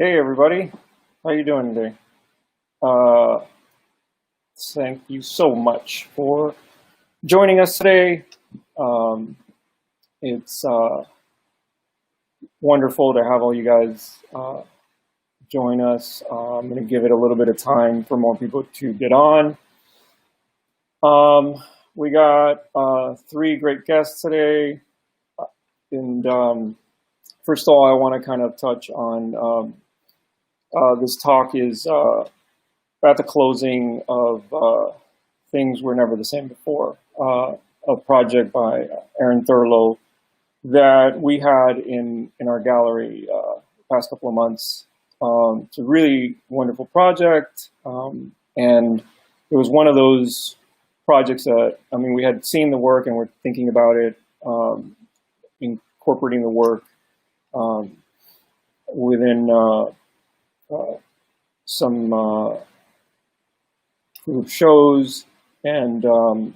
Hey everybody, how you doing today? Uh, Thank you so much for joining us today. Um, it's wonderful to have all you guys join us. I'm going to give it a little bit of time for more people to get on. We got three great guests today, and first of all, I want to kind of touch on this talk is. At the closing of Things Were Never the Same Before, a project by Erin Thurlow that we had in our gallery the past couple of months. It's a really wonderful project, and it was one of those projects that, I mean, we had seen the work and we're thinking about it, incorporating the work within some group shows, and all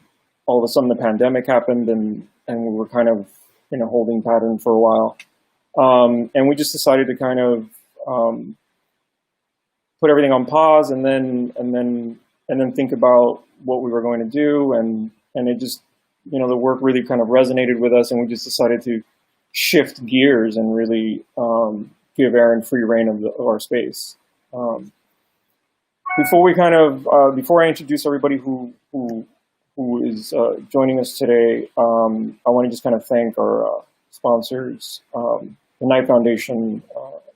of a sudden the pandemic happened, and we were kind of in a holding pattern for a while, and we just decided to kind of put everything on pause, and then think about what we were going to do, and it just, the work really kind of resonated with us, and we just decided to shift gears and really give Erin free reign of our space. Before I introduce everybody who is joining us today, I want to just kind of thank our sponsors, the Knight Foundation,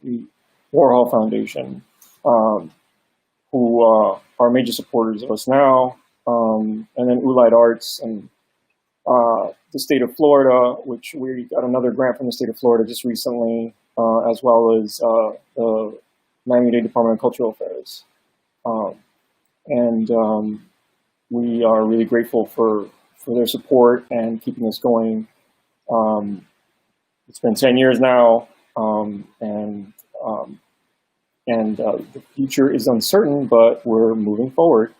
the Warhol Foundation, who are major supporters of us now, and then Ulite Arts and the state of Florida, which we got another grant from the state of Florida just recently, as well as the Miami-Dade Department of Cultural Affairs. We are really grateful for their support and keeping us going. It's been 10 years now, and the future is uncertain, but we're moving forward.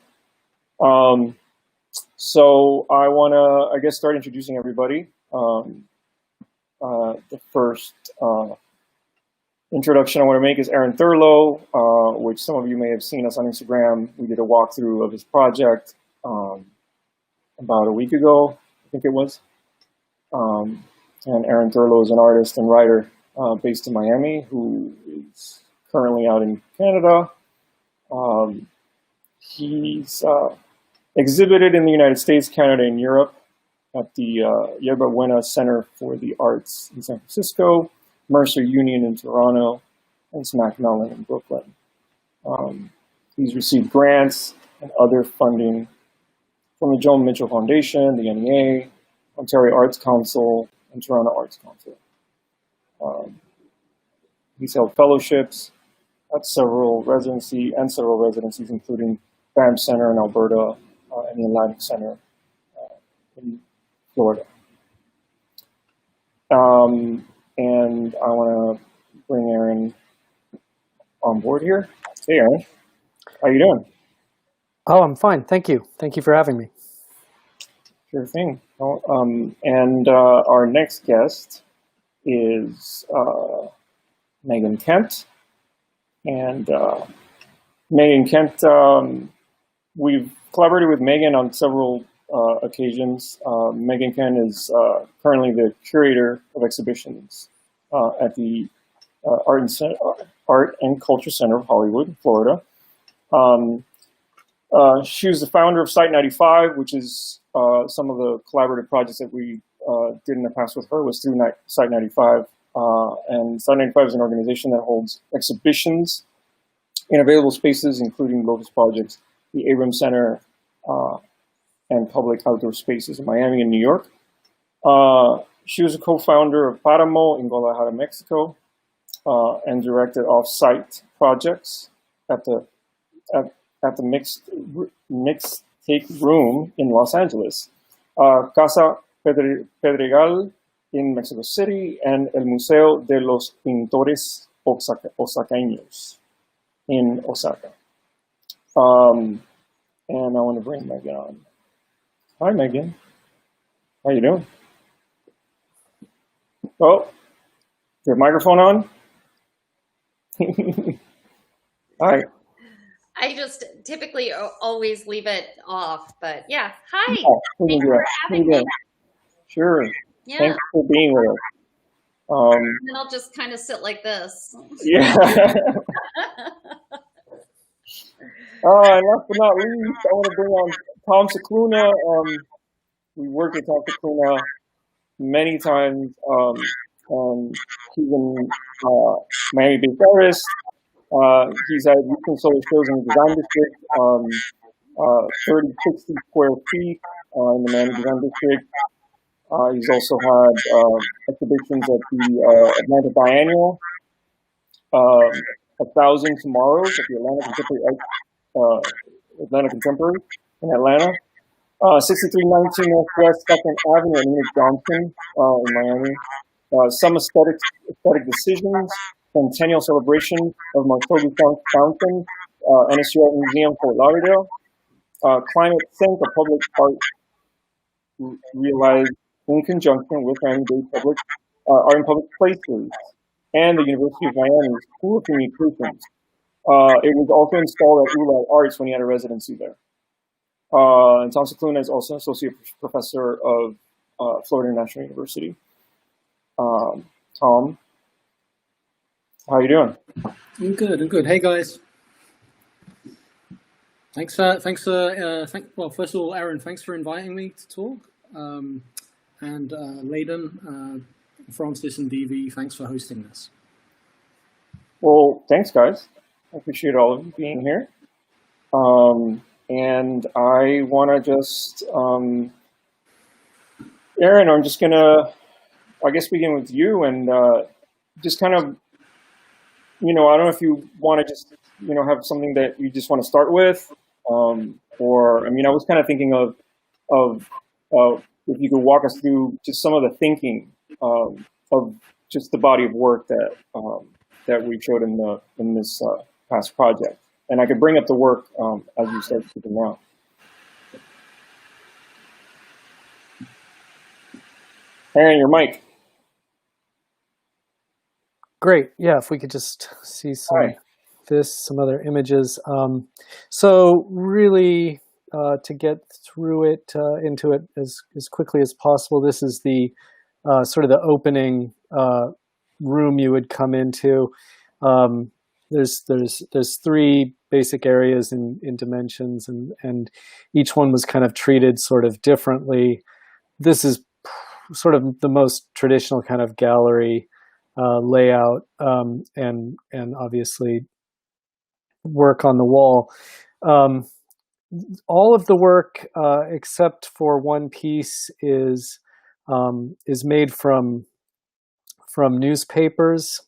So I want to, I guess, start introducing everybody. The first introduction I want to make is Erin Thurlow, which some of you may have seen us on Instagram. We did a walkthrough of his project about a week ago, I think it was. And Erin Thurlow is an artist and writer based in Miami who is currently out in Canada. He's exhibited in the United States, Canada, and Europe at the Yerba Buena Center for the Arts in San Francisco, Mercer Union in Toronto, and Smack Mellon in Brooklyn. He's received grants and other funding from the Joan Mitchell Foundation, the NEA, Ontario Arts Council, and Toronto Arts Council. He's held fellowships at several residencies, including BAM Center in Alberta and the Atlantic Center in Florida. And I want to bring Erin on board here. Hey, Erin, how you doing? Oh, I'm fine. Thank you. Thank you for having me. Sure thing. Our next guest is Meaghan Kent. And Meaghan Kent, we've collaborated with Meaghan on several occasions. Meaghan Kent is currently the curator of exhibitions at the Art and Culture Center of Hollywood, Florida. She was the founder of Site 95, which is some of the collaborative projects that we did in the past with her was through Site 95. And Site 95 is an organization that holds exhibitions in available spaces, including Locust Projects, the Abrams Center, and public outdoor spaces in Miami and New York. She was a co-founder of Paramo in Guadalajara, Mexico, and directed off-site projects at the Mixtape Room in Los Angeles, Casa Pedregal in Mexico City, and El Museo de los Pintores Osaqueños in Osaka. And I want to bring Meaghan on. Hi, Meaghan. How you doing? Oh, your microphone on? Hi. I just typically always leave it off, but yeah. Hi. We can Thanks do for that. having me. Sure. Yeah. Thanks for being with us. And then I'll just kind of sit like this. Yeah. And last but not least, I want to bring on Tom Scicluna. We worked with Tom Scicluna many times. He's in Miami-based artist. He's at recent solar shows in the design district, 30, 60 square feet in the Miami Design District. He's also had exhibitions at the Atlanta Biennial, 1,000 Tomorrows at the Atlanta Contemporary in Atlanta, 6319 Northwest 2nd Avenue at Munich Johnson in Miami. Some aesthetic decisions, centennial celebration of Marconi Fountain, NSU Art Museum, Fort Lauderdale. Climate Sync, a public art realized in conjunction with Miami-Dade Public Art in Public Places and the University of Miami School of Communications. It was also installed at ULA Arts when he had a residency there. And Tom Scicluna is also an associate professor of Florida National University. Tom, how are you doing? I'm good. Hey guys. Well, first of all, Erin, thanks for inviting me to talk. And Leyden, Francis and DV, thanks for hosting this. Well, thanks guys. I appreciate all of you being here. And I want to just, Erin, I'm just going to, I guess, begin with you and just kind of, I don't know if you want to just, have something that you just want to start with. Or, I was kind of thinking of if you could walk us through just some of the thinking of just the body of work that that we showed in this past project. And I could bring up the work as you start speaking now. Erin, your mic. Great. Yeah, if we could just see some other images. So really, to get through it, into it as quickly as possible, this is the sort of the opening room you would come into. There's three basic areas in dimensions, and each one was kind of treated sort of differently. This is sort of the most traditional kind of gallery layout, and obviously work on the wall. All of the work except for one piece is made from newspapers.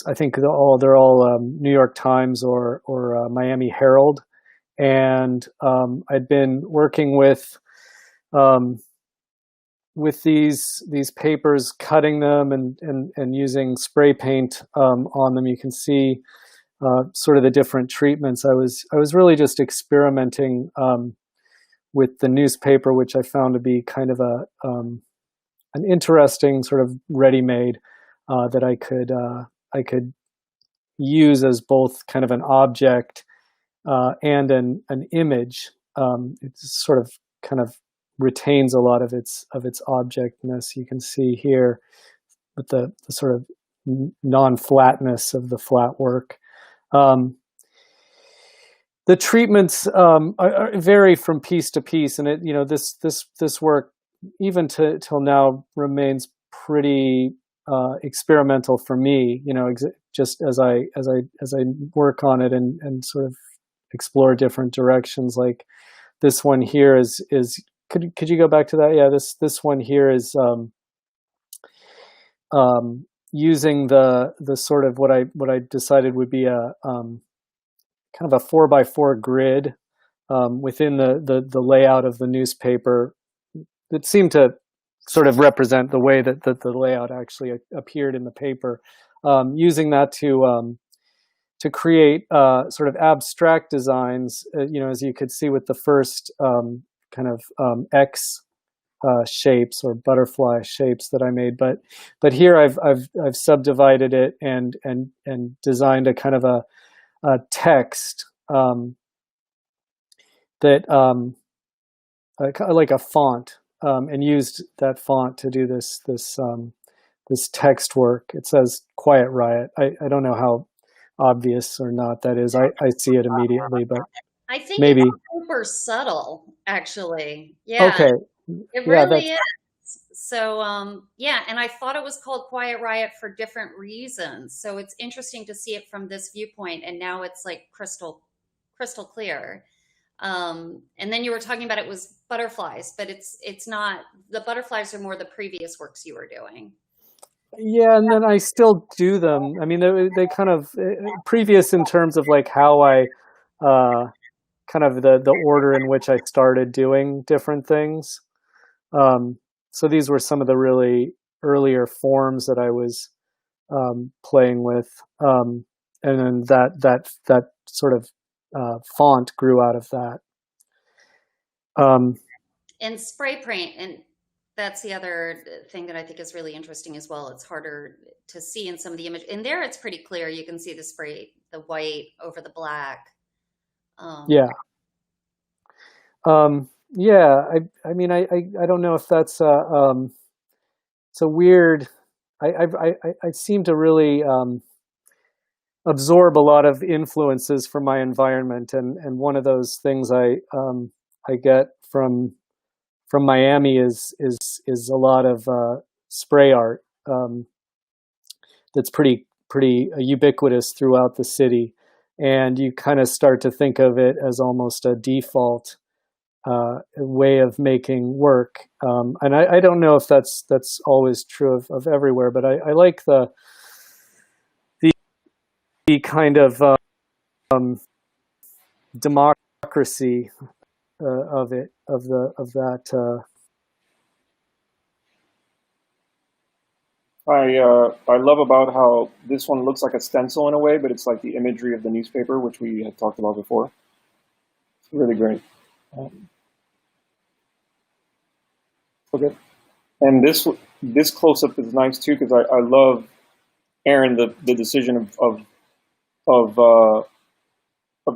I think they're all New York Times or Miami Herald, and I'd been working with these papers, cutting them and using spray paint on them. You can see sort of the different treatments. I was really just experimenting with the newspaper, which I found to be kind of an interesting sort of ready-made that I could use as both kind of an object and an image. It's sort of kind of retains a lot of its objectness. You can see here with the sort of non-flatness of the flat work. The treatments vary from piece to piece, and this work even till now remains pretty experimental for me. Just as I work on it and sort of explore different directions. Like this one here is could you go back to that? Yeah, this one here is using the sort of what I decided would be a kind of a 4x4 grid within the layout of the newspaper that seemed to sort of represent the way that the layout actually appeared in the paper. Using that to create sort of abstract designs, as you could see with the first kind of X shapes or butterfly shapes that I made. But here I've subdivided it and designed a kind of a text that like a font, and used that font to do this text work. It says Quiet Riot. I don't know how obvious or not that is. I see it immediately, but I think maybe. it's super subtle, actually. Yeah, Okay. it Yeah, really is. So, yeah, and I thought it was called Quiet Riot for different reasons. So it's interesting to see it from this viewpoint, and now it's like crystal clear. And then you were talking about it was butterflies, but it's not. The butterflies are more the previous works you were doing. Yeah, and then I still do them. I mean, they kind of previous in terms of like how I kind of the order in which I started doing different things. So these were some of the really earlier forms that I was playing with, and then that sort of font grew out of that. And spray paint, and that's the other thing that I think is really interesting as well. It's harder to see in some of the image. In there, it's pretty clear. You can see the spray, the white over the black. Yeah. Yeah. I mean, I don't know if that's it's a weird. I seem to really absorb a lot of influences from my environment, and one of those things I get from Miami is a lot of spray art that's pretty ubiquitous throughout the city, and you kind of start to think of it as almost a default way of making work. And I don't know if that's always true of everywhere, but I like the kind of democracy of that. I love about how this one looks like a stencil in a way, but it's like the imagery of the newspaper, which we had talked about before. It's really great. Okay, and this close up is nice too, because I love, Erin, the decision of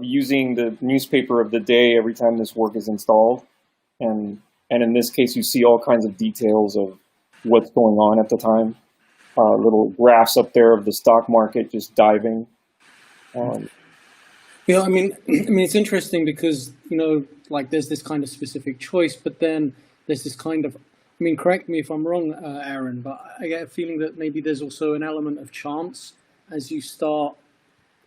using the newspaper of the day every time this work is installed, and in this case you see all kinds of details of what's going on at the time. Little graphs up there of the stock market just diving. Yeah, I mean, it's interesting because, like there's this kind of specific choice, but then there's this kind of, I mean, correct me if I'm wrong, Erin, but I get a feeling that maybe there's also an element of chance as you start,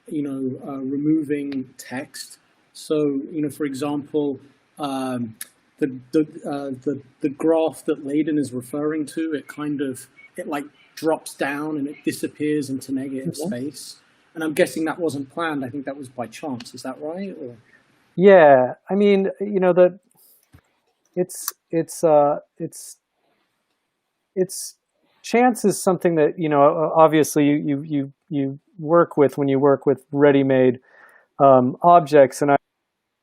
removing text. So, for example, the graph that Leyden is referring to, it like drops down and it disappears into negative space. And I'm guessing that wasn't planned. I think that was by chance. Is that right? Or? Yeah, I mean, it's chance is something that obviously you work with when you work with ready-made objects, and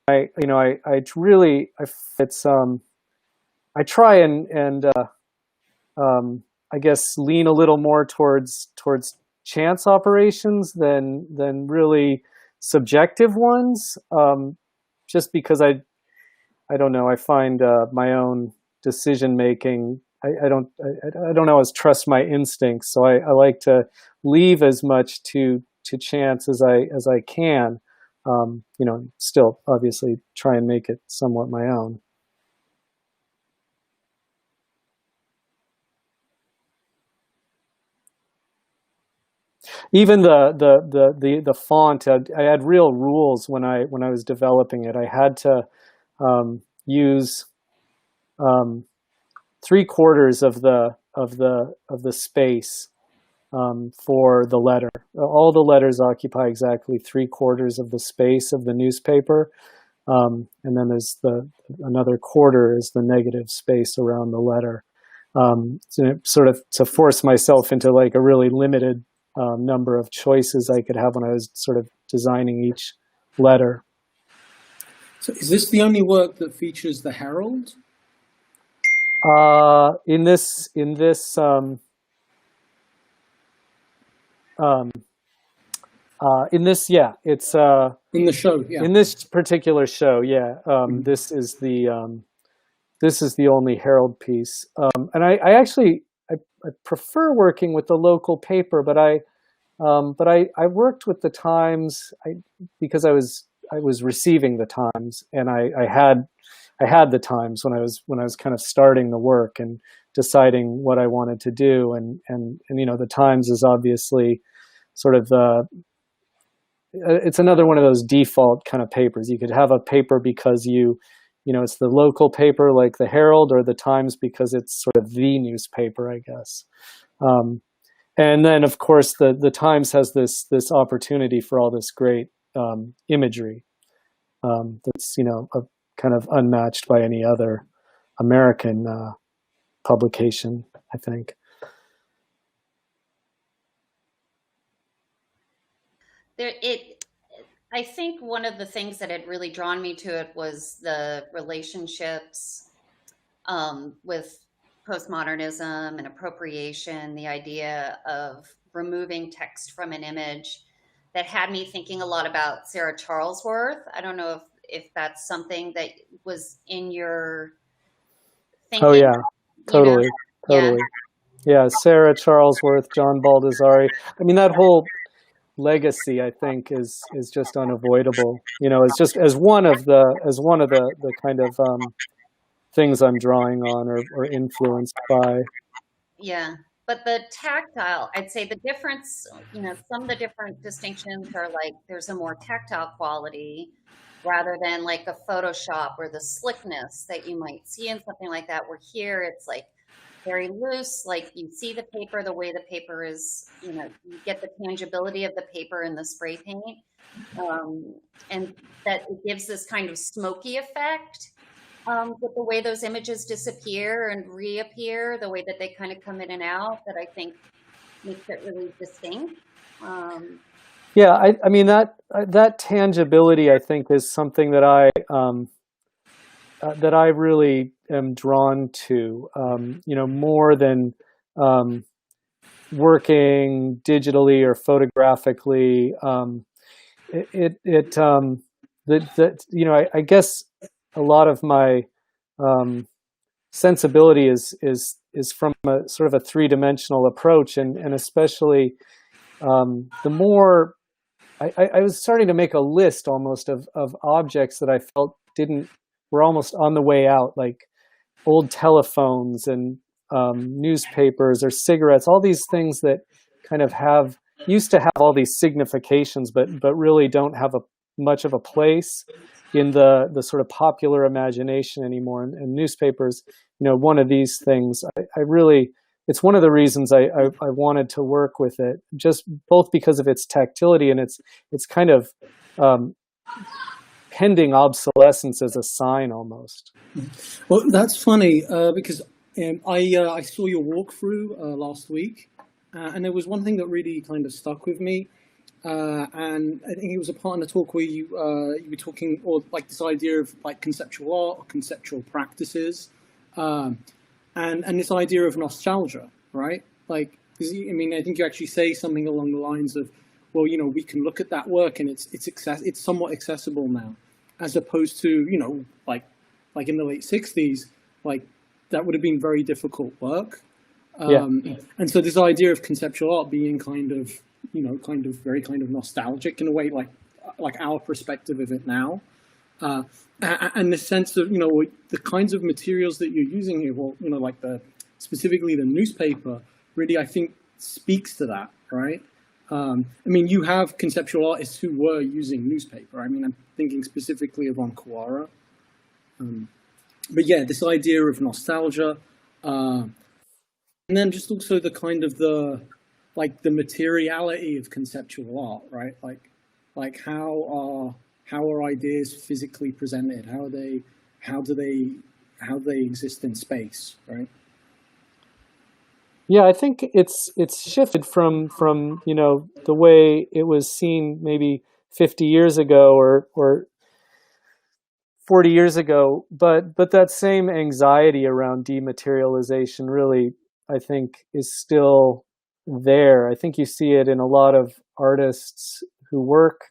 I try and I guess lean a little more towards chance operations than really subjective ones, just because I don't know, I find my own decision making, I don't always trust my instincts, so I like to leave as much to chance as I can, still obviously try and make it somewhat my own. Even the font, I had real rules when I was developing it. I had to use 3/4 of the space for the letter. All the letters occupy exactly 3/4 of the space of the newspaper, and then there's another quarter is the negative space around the letter. So sort of to force myself into like a really limited number of choices I could have when I was sort of designing each letter. So is this the only work that features the herald? In this um, yeah, it's in the show, yeah. in this particular show, yeah. This is the only Herald piece, and I actually I prefer working with the local paper, but I worked with the Times because I was receiving the Times, and I had the Times when I was kind of starting the work and deciding what I wanted to do, and the Times is obviously sort of it's another one of those default kind of papers. You could have a paper because it's the local paper like the Herald, or the Times because it's sort of the newspaper, I guess. And then, of course, the Times has this opportunity for all this great imagery that's kind of unmatched by any other American publication, I think. I think one of the things that had really drawn me to it was the relationships with postmodernism and appropriation, the idea of removing text from an image, that had me thinking a lot about Sarah Charlesworth. I don't know if that's something that was in your thinking. Oh yeah, totally. Yeah, Sarah Charlesworth, John Baldessari. I mean, that whole legacy, I think, is just unavoidable. It's just as one of the kind of things I'm drawing on or influenced by. Yeah, but the tactile, I'd say the difference, some of the different distinctions are like there's a more tactile quality rather than like a Photoshop or the slickness that you might see in something like that, where here it's like very loose, like you see the paper, the way the paper is, you get the tangibility of the paper in the spray paint, and that it gives this kind of smoky effect with the way those images disappear and reappear, the way that they kind of come in and out, that I think makes it really distinct. Yeah, I mean that tangibility, I think, is something that I really am drawn to, more than working digitally or photographically. I guess a lot of my sensibility is from a sort of a three-dimensional approach, and especially the more I was starting to make a list almost of objects that I felt were almost on the way out, like old telephones and newspapers or cigarettes, all these things that kind of used to have all these significations, but really don't have much of a place in the sort of popular imagination anymore. And newspapers, one of these things, I really, it's one of the reasons I wanted to work with it, just both because of its tactility and its kind of pending obsolescence as a sign almost. Well, that's funny because I saw your walkthrough last week, and there was one thing that really kind of stuck with me, and I think it was a part in the talk where you were talking, or like this idea of like conceptual art or conceptual practices, and this idea of nostalgia, right? Like, I mean, I think you actually say something along the lines of, well, we can look at that work and it's somewhat accessible now, as opposed to like in the late 60s, like that would have been very difficult work. And so this idea of conceptual art being kind of very kind of nostalgic in a way, like our perspective of it now, and the sense of the kinds of materials that you're using here, well, like specifically the newspaper, really I think speaks to that, right? I mean, you have conceptual artists who were using newspaper. I mean, I'm thinking specifically of Onkwara. But yeah, this idea of nostalgia, and then just also the kind of the materiality of conceptual art, right? Like how are ideas physically presented? How do they exist in space, right? Yeah, I think it's shifted from the way it was seen maybe 50 years ago or 40 years ago, but that same anxiety around dematerialization really, I think, is still there. I think you see it in a lot of artists who work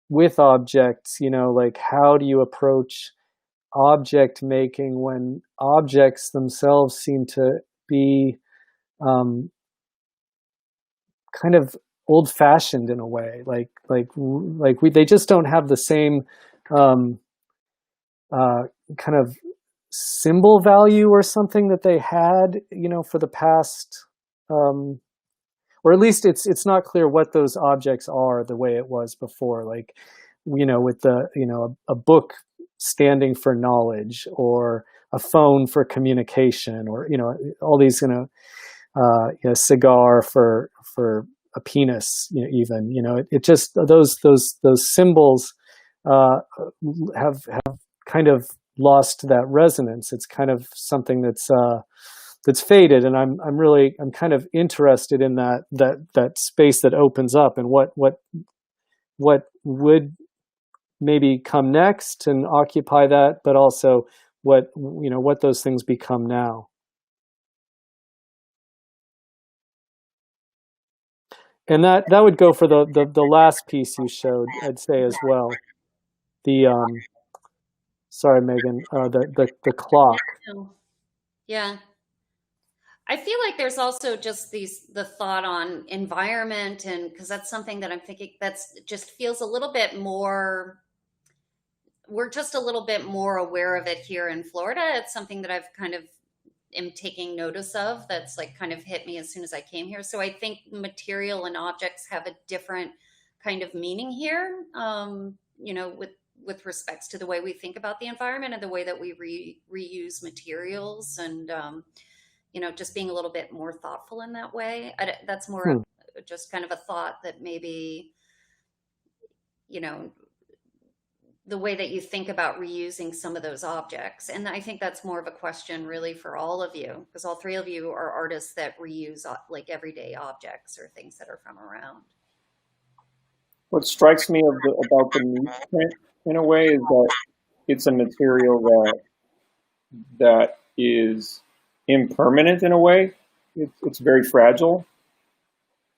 with objects, like how do you approach object making when objects themselves seem to be kind of old-fashioned in a way, they just don't have the same kind of symbol value or something that they had, for the past, or at least it's not clear what those objects are the way it was before, like, with a book standing for knowledge, or a phone for communication, or, all these, cigar for a penis, even, it just, those symbols have kind of lost that resonance. It's kind of something that's faded, and I'm kind of interested in that space that opens up, and what would maybe come next and occupy that, but also what those things become now. And that would go for the last piece you showed, I'd say, as well. Sorry, Meaghan, the clock. Yeah. I feel like there's also just the thought on environment, and because that's something that I'm thinking that's just feels a little bit more, we're just a little bit more aware of it here in Florida. It's something that I've kind of am taking notice of, that's like kind of hit me as soon as I came here. So I think material and objects have a different kind of meaning here, with respects to the way we think about the environment and the way that we reuse materials, and just being a little bit more thoughtful in that way. That's more just kind of a thought that maybe, the way that you think about reusing some of those objects. And I think that's more of a question really for all of you, because all three of you are artists that reuse like everyday objects or things that are from around. What strikes me about the newsprint in a way is that it's a material that is impermanent in a way. It's very fragile.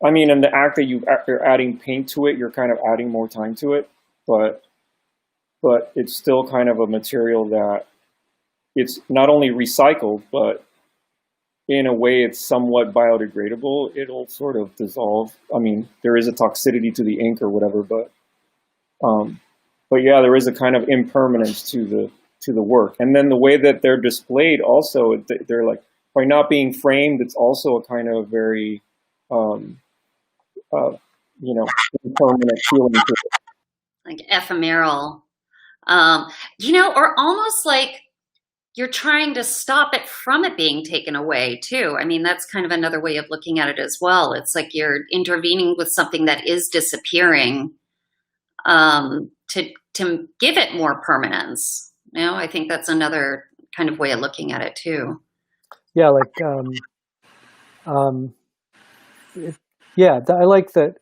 I mean, in the act that you're adding paint to it, you're kind of adding more time to it, but it's still kind of a material that it's not only recycled, but in a way it's somewhat biodegradable. It'll sort of dissolve. I mean, there is a toxicity to the ink or whatever, but yeah, there is a kind of impermanence to the work. And then the way that they're displayed also, they're like, by not being framed, it's also a kind of very, impermanent feeling to it. Like ephemeral. Or almost like you're trying to stop it from it being taken away too. I mean, that's kind of another way of looking at it as well. It's like you're intervening with something that is disappearing, to give it more permanence. I think that's another kind of way of looking at it too. Yeah, like, I like that.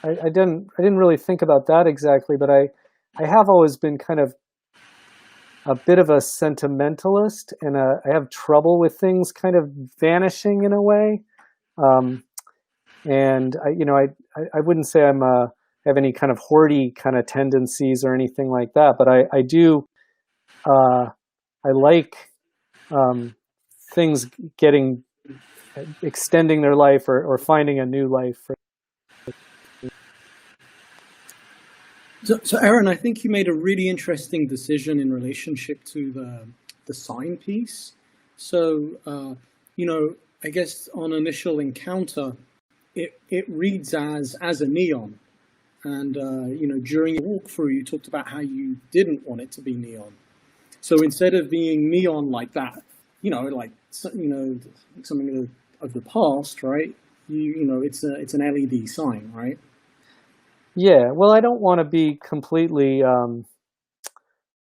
I didn't really think about that exactly, but I have always been kind of a bit of a sentimentalist, and I have trouble with things kind of vanishing in a way. And I wouldn't say have any kind of hoardy kind of tendencies or anything like that, but I do. I like things extending their life or finding a new life. So Erin, I think you made a really interesting decision in relationship to the sign piece. So, I guess on initial encounter, it reads as a neon. And, during your walkthrough, you talked about how you didn't want it to be neon. So instead of being neon like that, something of the past, right? It's an LED sign, right? Yeah, well, I don't want to be completely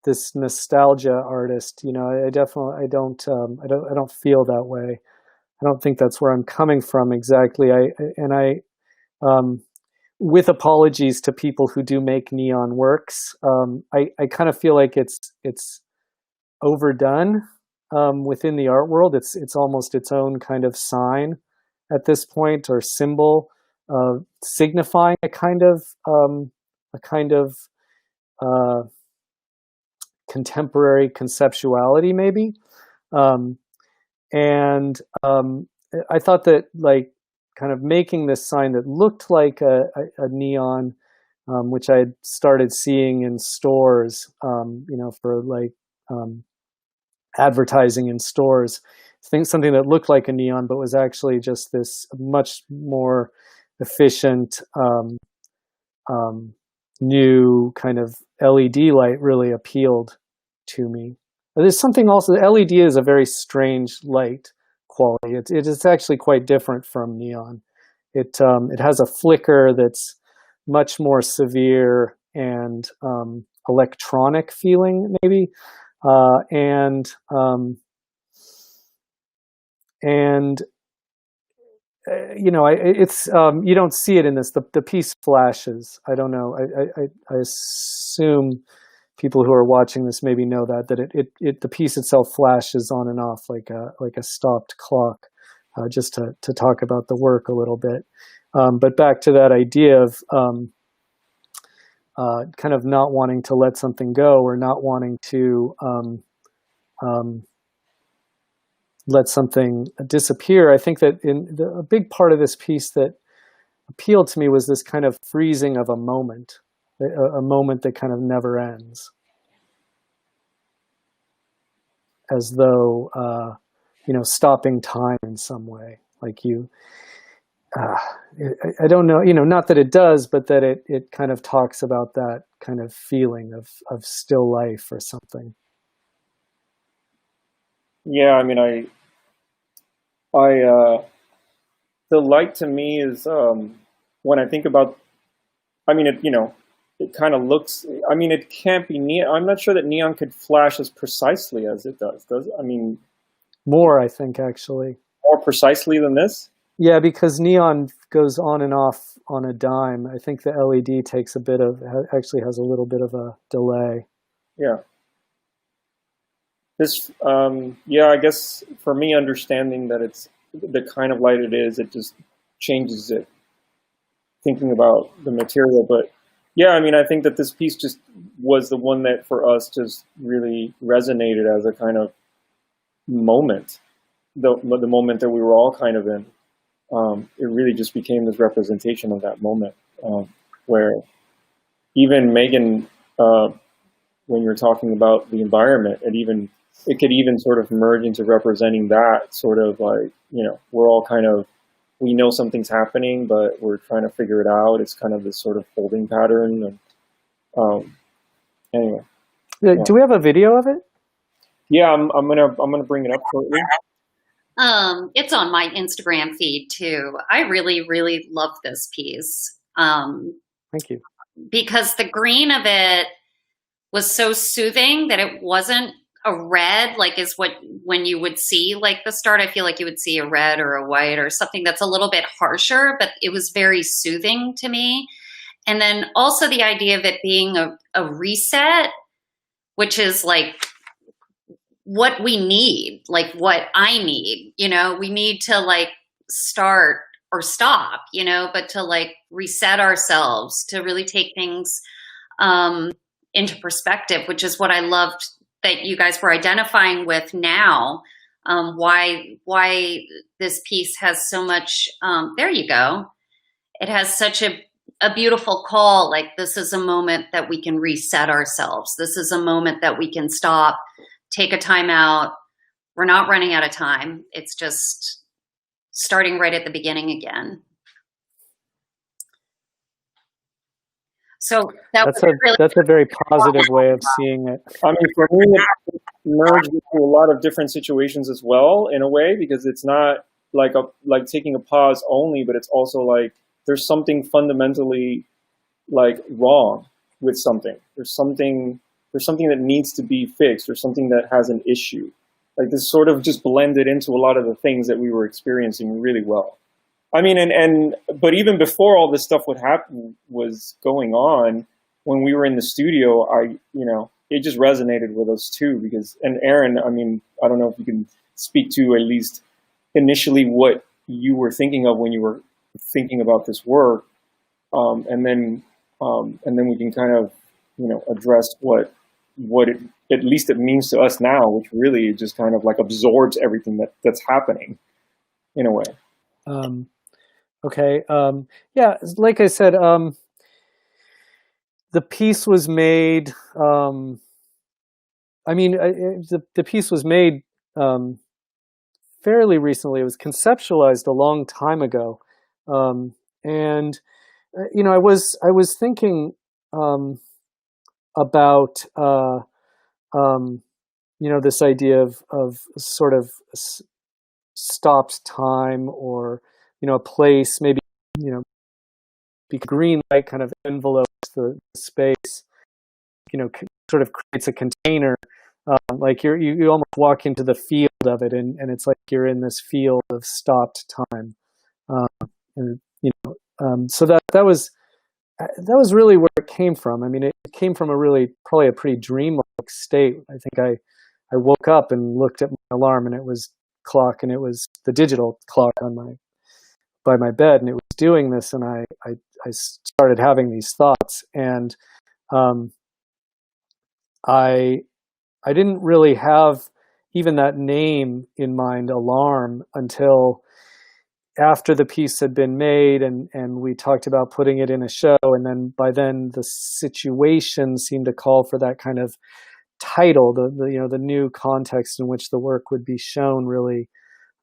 this nostalgia artist. I don't feel that way. I don't think that's where I'm coming from exactly. with apologies to people who do make neon works, I kind of feel like it's overdone within the art world. It's almost its own kind of sign at this point, or symbol, signifying a kind of contemporary conceptuality, maybe. And I thought that, like, kind of making this sign that looked like a neon, which I had started seeing in stores, for like advertising in stores, something that looked like a neon, but was actually just this much more efficient, new kind of LED light really appealed to me. There's something also, the LED is a very strange light quality. It is actually quite different from neon. It has a flicker that's much more severe and electronic feeling, maybe, and it's you don't see it in this. The piece flashes. I don't know. I assume people who are watching this maybe know that the piece itself flashes on and off like a stopped clock. Just to talk about the work a little bit, but back to that idea of kind of not wanting to let something go, or not wanting to let something disappear. I think that a big part of this piece that appealed to me was this kind of freezing of a moment that kind of never ends, as though stopping time in some way. Like I don't know, not that it does, but that it kind of talks about that kind of feeling of still life or something. Yeah, I mean, the light to me is, when I think about, I mean, it kind of looks, I mean, it can't be neon. I'm not sure that neon could flash as precisely as it does. I mean, more, I think, actually. More precisely than this? Yeah, because neon goes on and off on a dime. I think the LED actually has a little bit of a delay. Yeah. This, I guess for me, understanding that it's the kind of light it is, it just changes it, thinking about the material. But yeah, I mean, I think that this piece just was the one that for us just really resonated as a kind of moment, the moment that we were all kind of in. It really just became this representation of that moment, where even Meaghan, when you're talking about the environment, it could even sort of merge into representing that sort of like, we're all kind of, we know something's happening, but we're trying to figure it out. It's kind of this sort of holding pattern. And anyway. Yeah. Do we have a video of it? Yeah, I'm gonna bring it up shortly. It's on my Instagram feed too. I really, really love this piece. Thank you. Because the green of it was so soothing that it wasn't a red, like is when you would see like the start, I feel like you would see a red or a white or something that's a little bit harsher, but it was very soothing to me. And then also the idea of it being a reset, which is like what we need, like what I need, we need to like start or stop, but to like reset ourselves, to really take things into perspective, which is what I loved that you guys were identifying with now. Why this piece has so much, there you go. It has such a beautiful call. Like, this is a moment that we can reset ourselves. This is a moment that we can stop, take a time out. We're not running out of time. It's just starting right at the beginning again. So that's a very positive way of seeing it. I mean, for me, it merged into a lot of different situations as well, in a way, because it's not like taking a pause only, but it's also like there's something fundamentally like wrong with something. There's something that needs to be fixed, or something that has an issue. Like, this sort of just blended into a lot of the things that we were experiencing really well. I mean, but even before all this stuff would happen was going on, when we were in the studio, it just resonated with us too. Because, and Erin, I mean, I don't know if you can speak to at least initially what you were thinking of when you were thinking about this work, and then we can kind of, address what it, at least it means to us now, which really just kind of like absorbs everything that's happening in a way. Okay. Yeah, like I said, the piece was made. The piece was made fairly recently. It was conceptualized a long time ago, and I was thinking about this idea of sort of stopped time, or a place, maybe be green light kind of envelopes the space, sort of creates a container, like you almost walk into the field of it, and it's like you're in this field of stopped time, and so that was really where it came from. I mean, it came from probably a pretty dreamlike state. I think I woke up and looked at my alarm, and it was clock, and it was the digital clock by my bed, and it was doing this, and I started having these thoughts, and I didn't really have even that name in mind, alarm, until after the piece had been made, and we talked about putting it in a show, and then by then the situation seemed to call for that kind of title, the new context in which the work would be shown really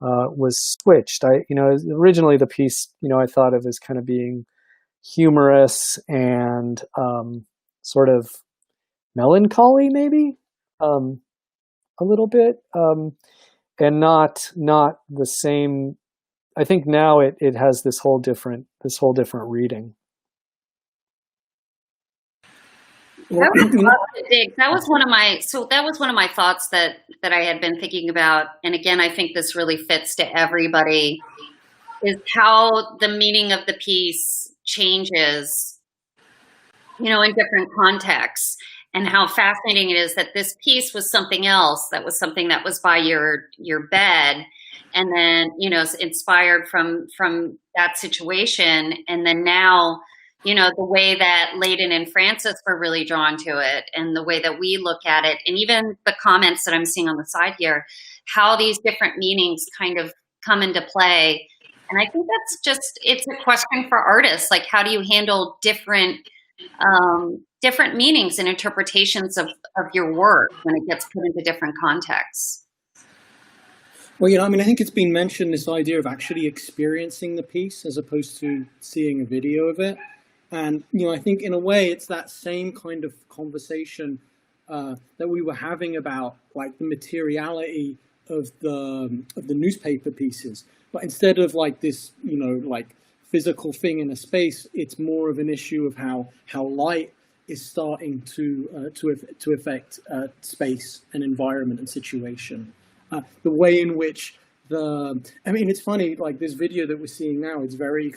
was switched. Originally the piece, I thought of as kind of being humorous and sort of melancholy, maybe a little bit, and not the same. I think now it has this whole different reading. That was one of my thoughts that I had been thinking about, and again, I think this really fits to everybody, is how the meaning of the piece changes, in different contexts, and how fascinating it is that this piece was something else, that was something that was by your bed, and then inspired from that situation, and then now, the way that Leyden and Francis were really drawn to it, and the way that we look at it, and even the comments that I'm seeing on the side here, how these different meanings kind of come into play. And I think it's a question for artists, like, how do you handle different meanings and interpretations of your work when it gets put into different contexts? Well, I think it's been mentioned, this idea of actually experiencing the piece as opposed to seeing a video of it. And, I think in a way it's that same kind of conversation that we were having about, like, the materiality of the newspaper pieces. But instead of like this, like physical thing in a space, it's more of an issue of how light is starting to affect space and environment and situation. The way in which it's funny, like this video that we're seeing now, it's very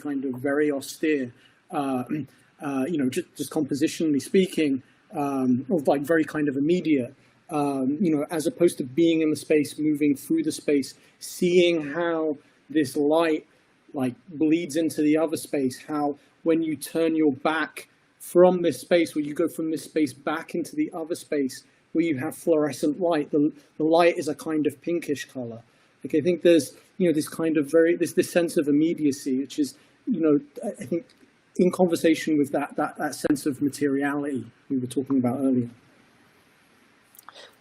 austere, just compositionally speaking, or like very kind of immediate, as opposed to being in the space, moving through the space, seeing how this light like bleeds into the other space, how when you turn your back from this space, where you go from this space back into the other space, where you have fluorescent light, the light is a kind of pinkish color. Like, I think there's, this kind of this sense of immediacy, which is, I think in conversation with that sense of materiality we were talking about earlier.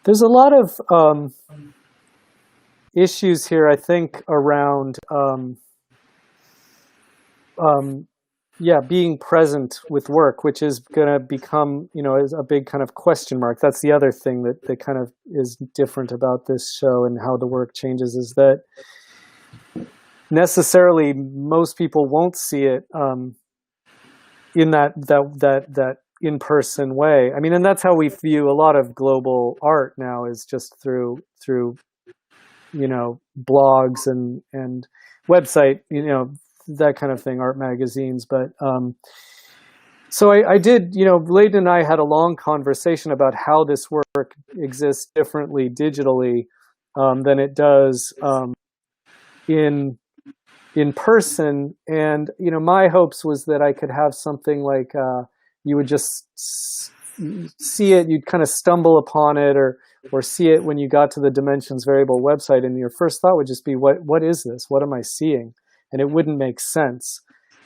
There's a lot of issues here, I think, around being present with work, which is going to become, is a big kind of question mark. That's the other thing that kind of is different about this show and how the work changes, is that necessarily most people won't see it in that in-person way. I mean, and that's how we view a lot of global art now, is just through blogs and website, that kind of thing, art magazines. But so I did, Leyden and I had a long conversation about how this work exists differently digitally than it does in person. And, my hopes was that I could have something like you would just see it, you'd kind of stumble upon it or see it when you got to the Dimensions Variable website, and your first thought would just be, what is this? What am I seeing? And it wouldn't make sense.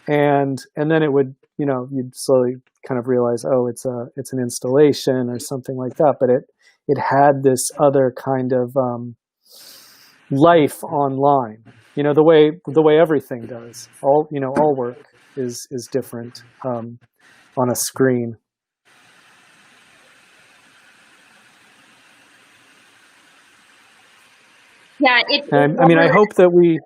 And then it would, you'd slowly kind of realize, oh, it's an installation or something like that. But it had this other kind of life online, the way everything does. All work is different on a screen. Yeah, I hope that we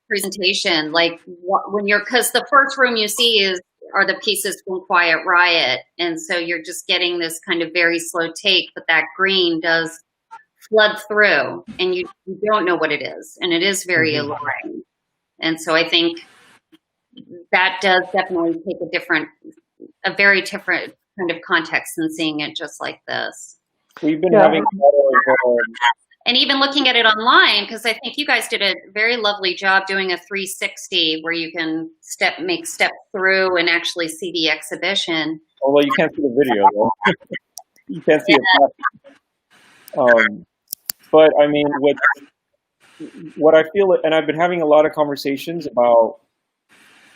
presentation, like because the first room you see are the pieces from Quiet Riot, and so you're just getting this kind of very slow take, but that green does flood through, and you don't know what it is, and it is very alluring. And so I think that does definitely take a very different kind of context than seeing it just like this. We've been having a lot of and even looking at it online, because I think you guys did a very lovely job doing a 360 where you can make step through and actually see the exhibition. Although you can't see the video, though. You can't see it. But I mean, what I feel, and I've been having a lot of conversations about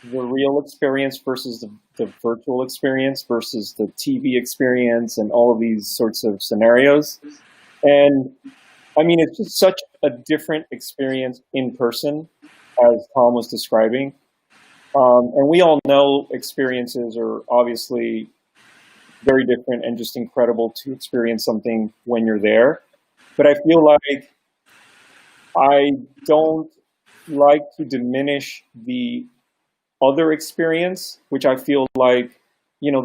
the real experience versus the virtual experience versus the TV experience and all of these sorts of scenarios. And I mean, it's just such a different experience in person, as Tom was describing. And we all know experiences are obviously very different and just incredible to experience something when you're there. But I feel like I don't like to diminish the other experience, which I feel like,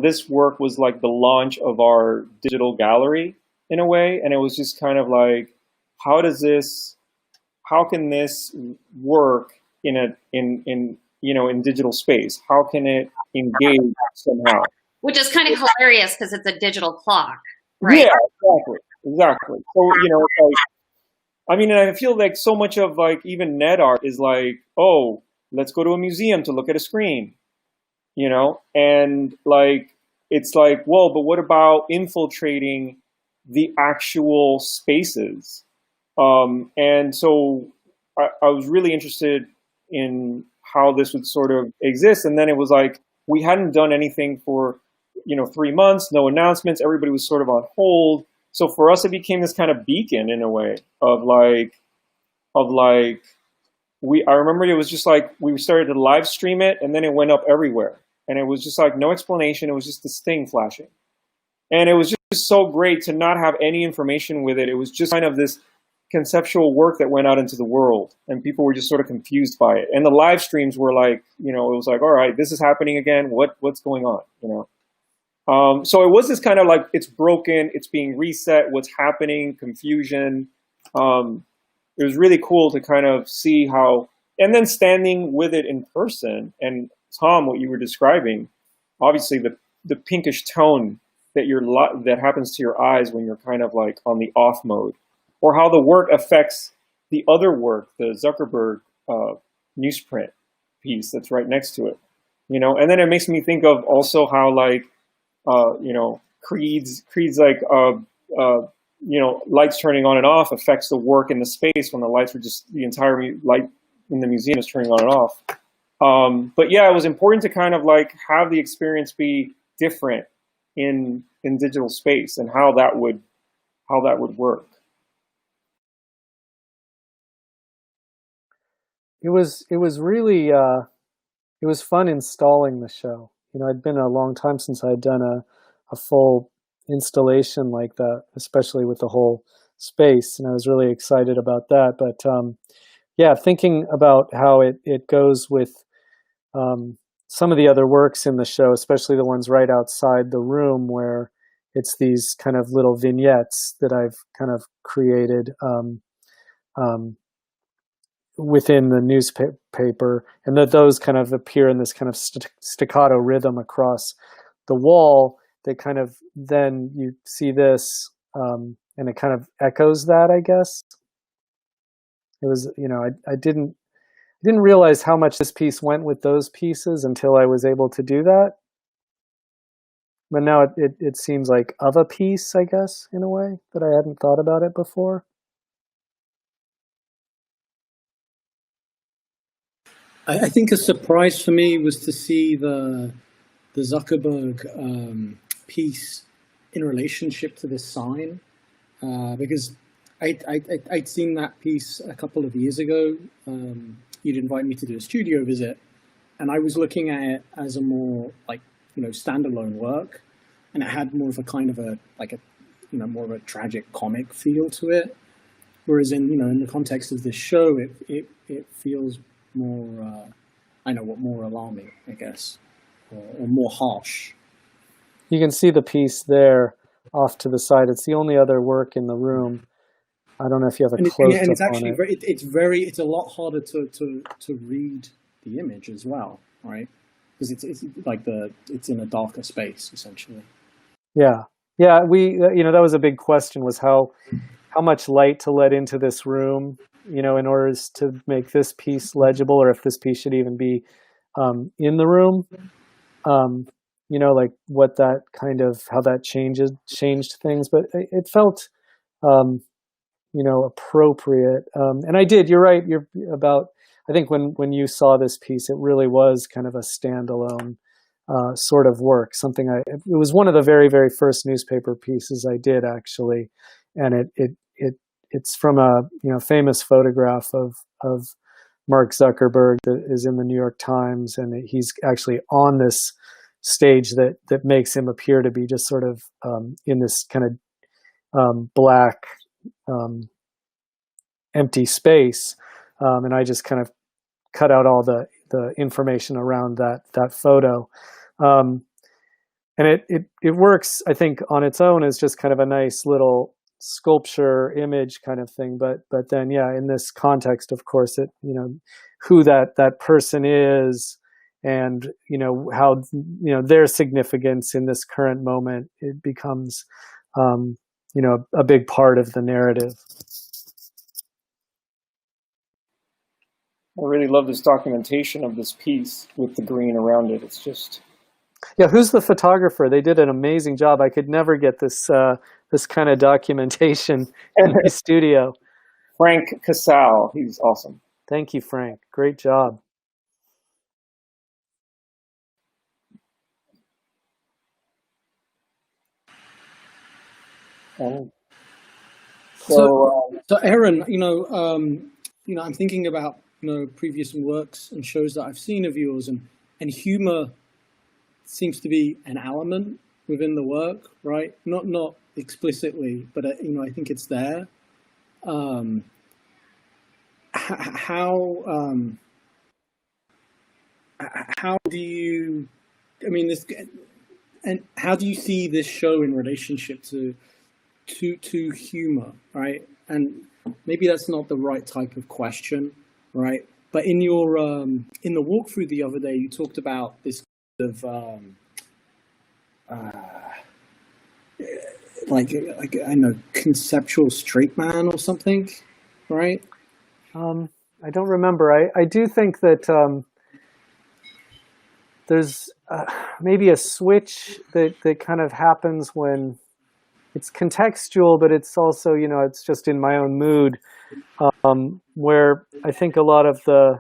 this work was like the launch of our digital gallery in a way. And it was just kind of like, how can this work in digital space? How can it engage somehow? Which is kind of hilarious because it's a digital clock, right? Yeah, exactly. So, and I feel like so much of even net art is like, oh, let's go to a museum to look at a screen, and it's like, well, but what about infiltrating the actual spaces? And so I was really interested in how this would sort of exist. And then it was like, we hadn't done anything for, 3 months, no announcements. Everybody was sort of on hold. So for us, it became this kind of beacon in a way of I remember it was just like, we started to live stream it and then it went up everywhere. And it was just like, no explanation. It was just this thing flashing. And it was just so great to not have any information with it. It was just kind of this conceptual work that went out into the world, and people were just sort of confused by it. And the live streams were like, it was like, all right, this is happening again. What's going on? So it was this kind of like, it's broken, it's being reset, what's happening, confusion. It was really cool to kind of see how, and then standing with it in person. And Tom, what you were describing, obviously the pinkish tone that happens to your eyes when you're kind of like on the off mode, or how the work affects the other work, the Zuckerberg newsprint piece that's right next to it, And then it makes me think of also how Creed's like lights turning on and off affects the work in the space when the lights were just, the entire light in the museum is turning on and off. But yeah, it was important to kind of have the experience be different in digital space and how that would work. It was really it was fun installing the show. It'd been a long time since I'd done a full installation like that, especially with the whole space, and I was really excited about that. But yeah, thinking about how it goes with some of the other works in the show, especially the ones right outside the room where it's these kind of little vignettes that I've kind of created. within the newspaper, and that those kind of appear in this kind of staccato rhythm across the wall. That kind of, then you see this, and it kind of echoes that, I guess. It was, I didn't realize how much this piece went with those pieces until I was able to do that. But now it seems like of a piece, I guess, in a way, that I hadn't thought about it before. I think a surprise for me was to see the Zuckerberg piece in relationship to this sign, because I'd seen that piece a couple of years ago. You'd invite me to do a studio visit, and I was looking at it as a more standalone work, and it had more of a kind of more of a tragic comic feel to it. Whereas in the context of this show, it feels more more alarming, I guess, or more harsh. You can see the piece there off to the side. It's the only other work in the room. I don't know if you have a close up on it. And it's actually it's a lot harder to read the image as well, right? Because it's in a darker space essentially. Yeah. We that was a big question, was how much light to let into this room, in order to make this piece legible, or if this piece should even be in the room. Like what that kind of, how that changed things, but it felt appropriate. And you're right, I think when you saw this piece, it really was kind of a standalone sort of work, it was one of the very, very first newspaper pieces I did, actually. And it's from a famous photograph of Mark Zuckerberg that is in the New York Times, and he's actually on this stage that makes him appear to be just sort of in this kind of black empty space, and I just kind of cut out all the information around that photo, and it works, I think, on its own as just kind of a nice little sculpture image kind of thing, but then in this context, of course, who that person is, and how their significance in this current moment, it becomes a big part of the narrative. I really love this documentation of this piece with the green around it. It's just... Yeah, who's the photographer? They did an amazing job. I could never get this kind of documentation in my studio. Frank Casal, he's awesome. Thank you, Frank. Great job. So Erin, I'm thinking about previous works and shows that I've seen of yours, and humor seems to be an element within the work, right? Not explicitly, but I think it's there. How do you? How do you see this show in relationship to humor, right? And maybe that's not the right type of question, right? But in your in the walkthrough the other day, you talked about this of I know, conceptual straight man or something, right? I don't remember. I do think that there's maybe a switch that kind of happens when it's contextual, but it's also, it's just in my own mood, where I think a lot of the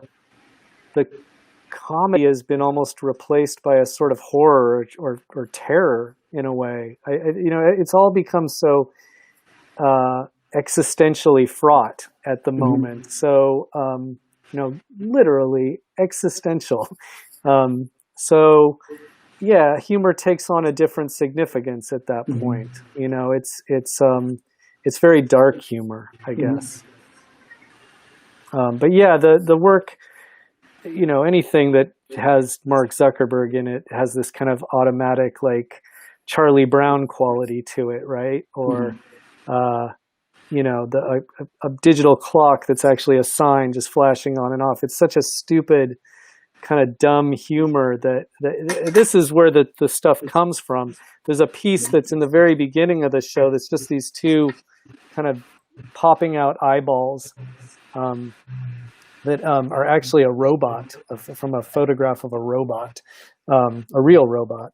comedy has been almost replaced by a sort of horror or terror in a way. It's all become so existentially fraught at the moment. So, literally existential. So yeah, humor takes on a different significance at that point. It's very dark humor, I guess. But yeah, the work, anything that has Mark Zuckerberg in it has this kind of automatic, like, Charlie Brown quality to it, right? Or a digital clock that's actually a sign just flashing on and off. It's such a stupid kind of dumb humor that this is where the stuff comes from. There's a piece that's in the very beginning of the show that's just these two kind of popping out eyeballs that are actually a robot from a photograph of a robot, a real robot.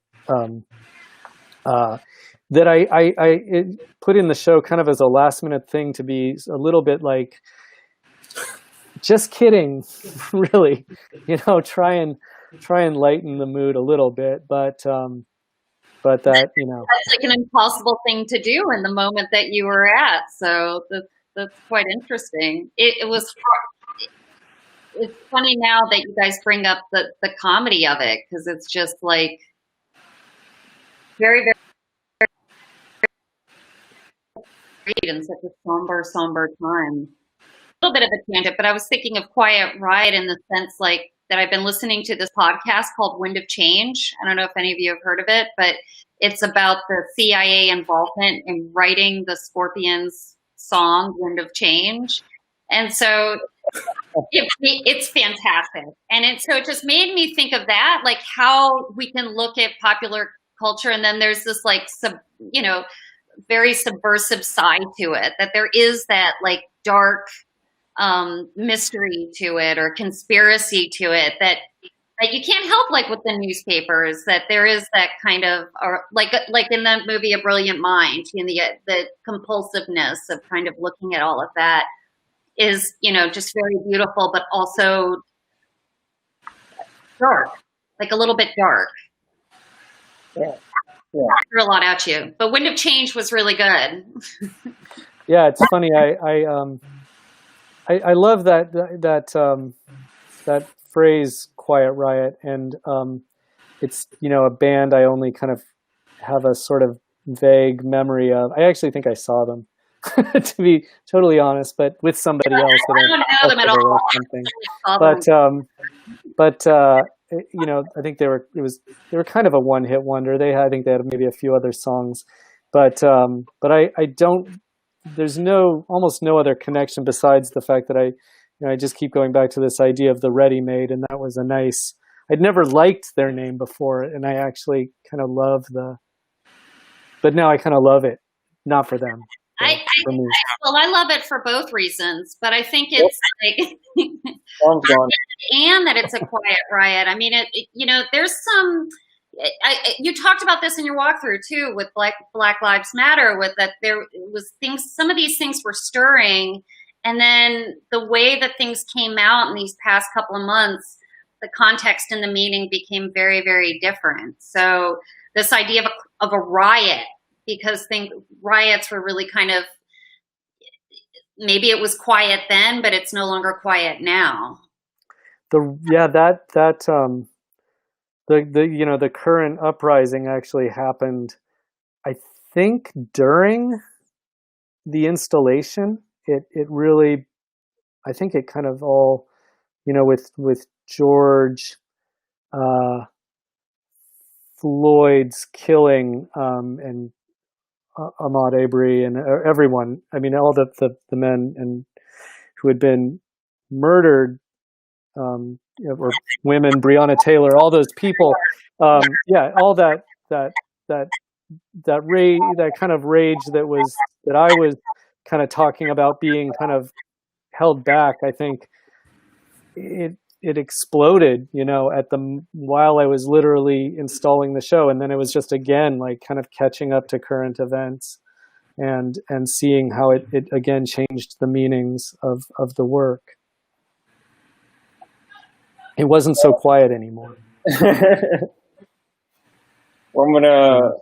That I put in the show kind of as a last minute thing to be a little bit like, just kidding, really, try and lighten the mood a little bit, but that, that's like an impossible thing to do in the moment that you were at. So that's quite interesting. It's funny now that you guys bring up the comedy of it, because it's just like very, very in such a somber time. A little bit of a tangent, but I was thinking of Quiet Riot in the sense like that I've been listening to this podcast called Wind of Change. I don't know if any of you have heard of it, but it's about the CIA involvement in writing the Scorpions song Wind of Change. And so it's fantastic. And so it just made me think of that, like how we can look at popular culture, and then there's this like very subversive side to it, that there is that like dark mystery to it or conspiracy to it that you can't help, like with the newspapers, that there is that kind of, or like in that movie A Brilliant Mind, the compulsiveness of kind of looking at all of that is just very beautiful, but also dark, like a little bit dark. Yeah. I threw a lot at you, but Wind of Change was really good. Yeah, it's funny. I love that phrase "Quiet Riot," and it's a band I only kind of have a sort of vague memory of. I actually think I saw them, to be totally honest, but with somebody else. I don't know them at all. But I think they were kind of a one-hit wonder. I think they had maybe a few other songs, but I don't. There's almost no other connection besides the fact that I just keep going back to this idea of the ready-made, and that was a nice. I'd never liked their name before, and I actually kind of love but now I kind of love it, not for them. I love it for both reasons, but I think it's like, and that it's a quiet riot. I mean, there's some. You talked about this in your walkthrough too, with Black Lives Matter. With that, there was things. Some of these things were stirring, and then the way that things came out in these past couple of months, the context and the meaning became very, very different. So this idea of a riot, because riots were really kind of, maybe it was quiet then, but it's no longer quiet now. The current uprising actually happened, I think, during the installation. It really, I think it kind of all, with George Floyd's killing and Ahmaud Arbery and everyone. I mean, all the men who had been murdered, or women, Breonna Taylor, all those people. All that rage, that kind of rage that I was kind of talking about being kind of held back. I think it exploded, while I was literally installing the show, and then it was just again like kind of catching up to current events and seeing how it again changed the meanings of the work. It wasn't so quiet anymore. Well, I'm gonna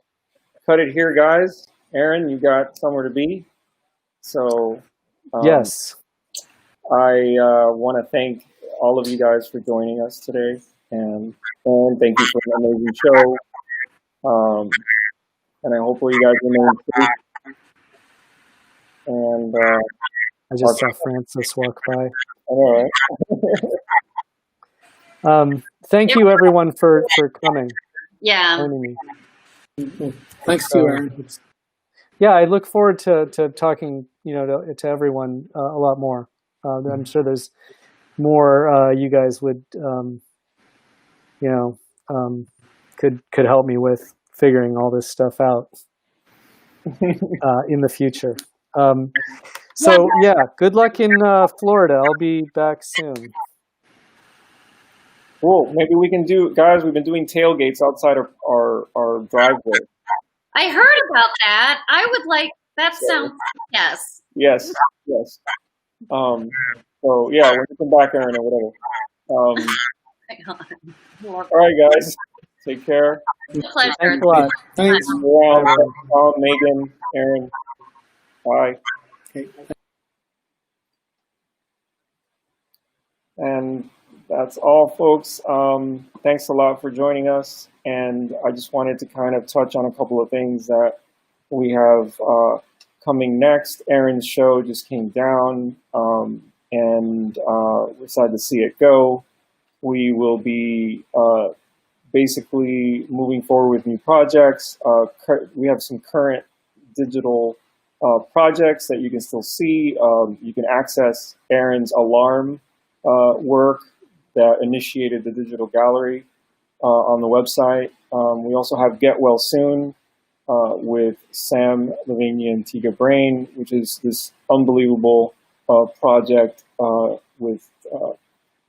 cut it here, guys. Erin, you got somewhere to be, so yes. I want to thank all of you guys for joining us today, and thank you for an amazing show. And I hopefully you guys remain safe. And I just saw Francis walk by. All right. Thank you, everyone, for coming. Yeah. Joining me. Thanks to you, Erin. yeah, I look forward to talking, to everyone a lot more. I'm sure there's more you guys would, could help me with figuring all this stuff out in the future. So yeah, good luck in Florida. I'll be back soon. Cool. Maybe we can do, guys. We've been doing tailgates outside of our driveway. I heard about that. I would like that. Sounds yes. Yes. So yeah, when you come back, Erin, or whatever. All right, guys. Take care. Pleasure. Thanks a lot. Thanks. Meaghan, Erin. Bye. Okay. And that's all, folks. Thanks a lot for joining us. And I just wanted to kind of touch on a couple of things that we have coming next. Erin's show just came down, and we're excited to see it go. We will be basically moving forward with new projects. We have some current digital projects that you can still see. You can access Erin's alarm work that initiated the digital gallery on the website. We also have Get Well Soon with Sam Lavinia and Tiga Brain, which is this unbelievable project with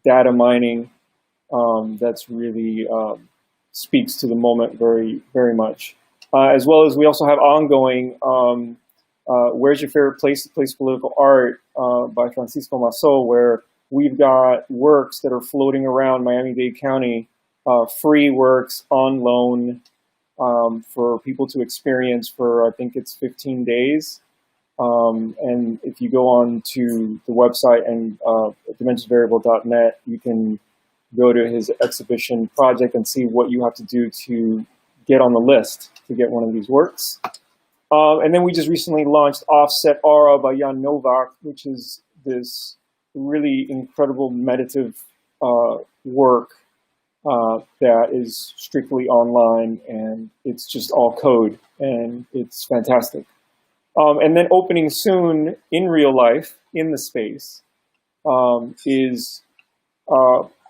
data mining that's really speaks to the moment very, very much. As well as we also have ongoing Where's Your Favorite Place to Place Political Art by Francisco Masso, where we've got works that are floating around Miami-Dade County, free works on loan for people to experience for, I think it's 15 days. And if you go on to the website and dimensionsvariable.net, you can go to his exhibition project and see what you have to do to get on the list to get one of these works. And then we just recently launched Offset Aura by Jan Novak, which is this really incredible meditative work that is strictly online, and it's just all code, and it's fantastic. And then opening soon in real life, in the space, is,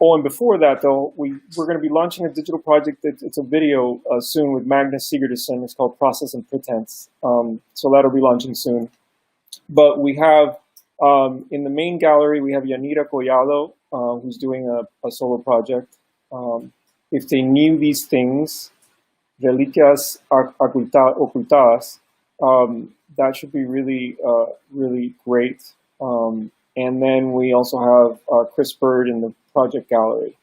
and before that though, we're going to be launching a digital project it's a video soon with Magnus Sigurdsson. It's called Process and Pretense. So that'll be launching soon. But we have, in the main gallery, we have Yanira Collado, who's doing a solo project. If they knew these things, Reliquias Ocultadas, that should be really, really great. And then we also have Chris Bird in the project gallery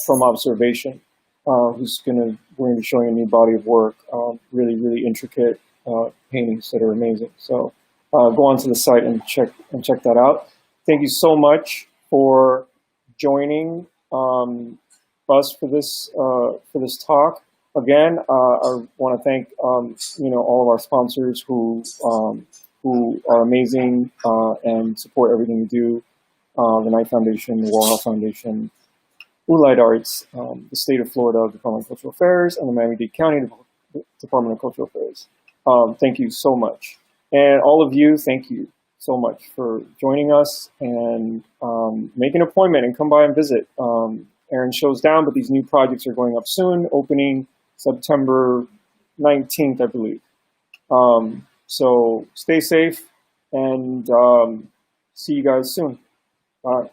from Observation, who's we're going to be showing a new body of work, really, really intricate paintings that are amazing. So go onto the site and check that out. Thank you so much for joining us for this talk. Again, I want to thank all of our sponsors who are amazing and support everything we do. The Knight Foundation, the Warhol Foundation, Ulight Arts, the State of Florida Department of Cultural Affairs, and the Miami-Dade County Department of Cultural Affairs. Thank you so much. And all of you, thank you so much for joining us, and make an appointment and come by and visit. Erin's show's down, but these new projects are going up soon, opening September 19th, I believe. So stay safe, and see you guys soon. Bye.